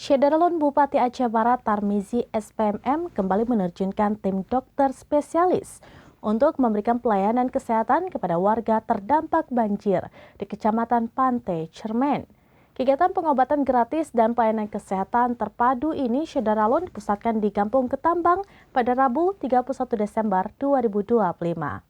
Syederalun Bupati Aceh Barat Tarmizi SPMM kembali menerjunkan tim dokter spesialis untuk memberikan pelayanan kesehatan kepada warga terdampak banjir di Kecamatan Pantai Cermen. Kegiatan pengobatan gratis dan pelayanan kesehatan terpadu ini Syederalun dipusatkan di Kampung Ketambang pada Rabu 31 Desember 2025.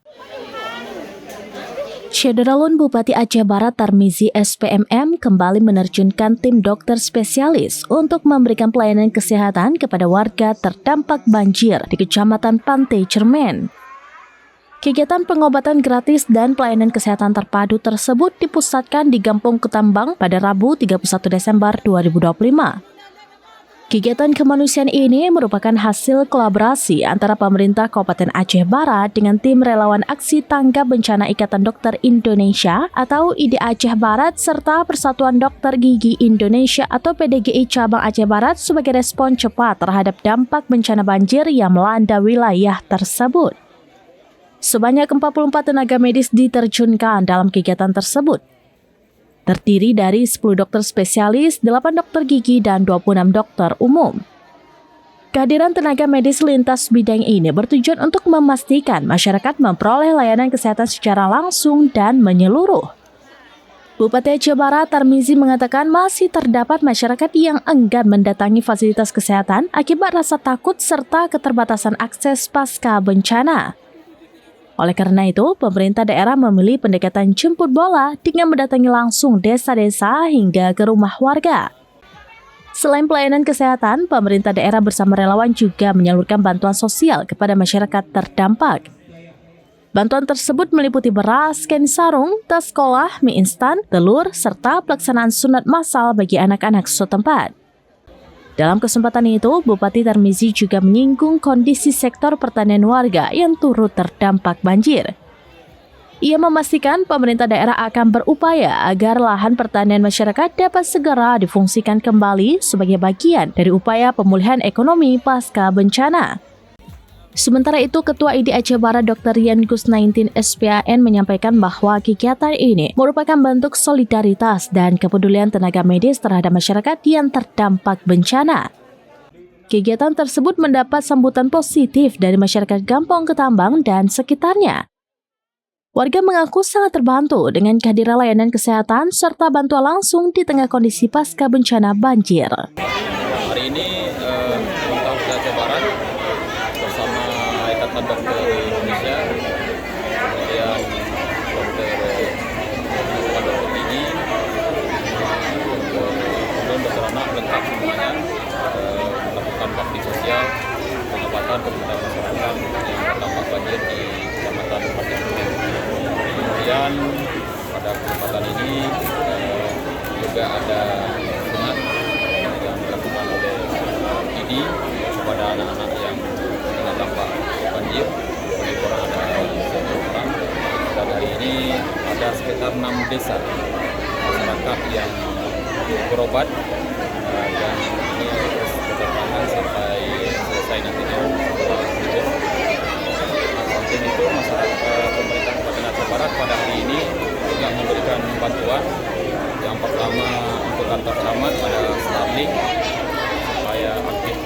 Syederalun Bupati Aceh Barat Tarmizi SPMM kembali menerjunkan tim dokter spesialis untuk memberikan pelayanan kesehatan kepada warga terdampak banjir di Kecamatan Pantai Cermen. Kegiatan pengobatan gratis dan pelayanan kesehatan terpadu tersebut dipusatkan di Kampung Ketambang pada Rabu 31 Desember 2025. Kegiatan kemanusiaan ini merupakan hasil kolaborasi antara pemerintah Kabupaten Aceh Barat dengan tim relawan aksi tanggap bencana Ikatan Dokter Indonesia atau ID Aceh Barat serta Persatuan Dokter Gigi Indonesia atau PDGI Cabang Aceh Barat sebagai respon cepat terhadap dampak bencana banjir yang melanda wilayah tersebut. Sebanyak 44 tenaga medis diterjunkan dalam kegiatan tersebut. Terdiri dari 10 dokter spesialis, 8 dokter gigi, dan 26 dokter umum. Kehadiran tenaga medis lintas bidang ini bertujuan untuk memastikan masyarakat memperoleh layanan kesehatan secara langsung dan menyeluruh. Bupati Aceh Barat Tarmizi mengatakan masih terdapat masyarakat yang enggan mendatangi fasilitas kesehatan akibat rasa takut serta keterbatasan akses pasca bencana. Oleh karena itu, pemerintah daerah memilih pendekatan jemput bola dengan mendatangi langsung desa-desa hingga ke rumah warga. Selain pelayanan kesehatan, pemerintah daerah bersama relawan juga menyalurkan bantuan sosial kepada masyarakat terdampak. Bantuan tersebut meliputi beras, kain sarung, tas sekolah, mie instan, telur, serta pelaksanaan sunat massal bagi anak-anak setempat. Dalam kesempatan itu, Bupati Tarmizi juga menyinggung kondisi sektor pertanian warga yang turut terdampak banjir. Ia memastikan pemerintah daerah akan berupaya agar lahan pertanian masyarakat dapat segera difungsikan kembali sebagai bagian dari upaya pemulihan ekonomi pasca bencana. Sementara itu, Ketua ID Aceh Barat Dr. Rian Gus19 SPAN menyampaikan bahwa kegiatan ini merupakan bentuk solidaritas dan kepedulian tenaga medis terhadap masyarakat yang terdampak bencana. Kegiatan tersebut mendapat sambutan positif dari masyarakat Kampung Ketambang dan sekitarnya. Warga mengaku sangat terbantu dengan kehadiran layanan kesehatan serta bantuan langsung di tengah kondisi pasca bencana banjir. Hari ini pemerintah Aceh Barat bersama Ikatan Dokter Indonesia, kemudian dokter gigi, kemudian dokter anak lengkap semuanya melakukan bakti sosial pengobatan kepada masyarakat yang terdampak banjir di Kecamatan Pantai Cermen. Kemudian pada kesempatan ini juga ada sunat yang dilakukan oleh ID kepada anak-anak yang terdampak banjir. Oleh kurang ada 1 orang. Dan hari ini ada sekitar 6 desa masyarakat yang berobat dan ini terus berjalan sampai selesai nantinya. Samping itu masyarakat pemerintah Kabupaten Aceh Barat pada hari ini juga memberikan bantuan. Yang pertama untuk kantor camat ada Starlink supaya aktif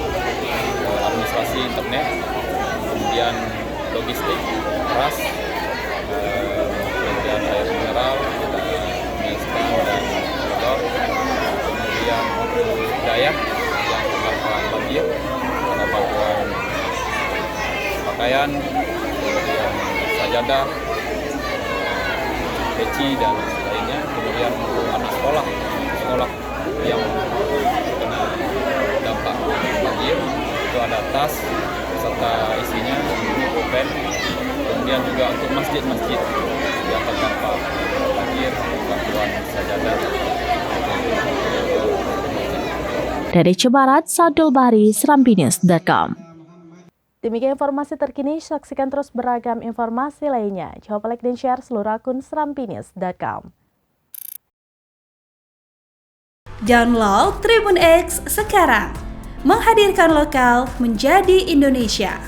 administrasi internet, kemudian logistik, beras, kemudian air mineral, mie instan dan telur, kemudian daya yang terdampak banjir, ada bantuan pakaian, kemudian sajadah, peci dan lainnya, kemudian untuk anak sekolah yang kena dampak banjir itu ada tas serta isinya pulpen, kemudian juga untuk masjid-masjid yang terdampak banjir bantuan sajadah. Dari Aceh Barat, Sadul Bari, SerambiNews.com. Demikian informasi terkini, saksikan terus beragam informasi lainnya. Jangan like dan share seluruh akun SerambiNews.com. Download Tribun X sekarang, menghadirkan lokal menjadi Indonesia.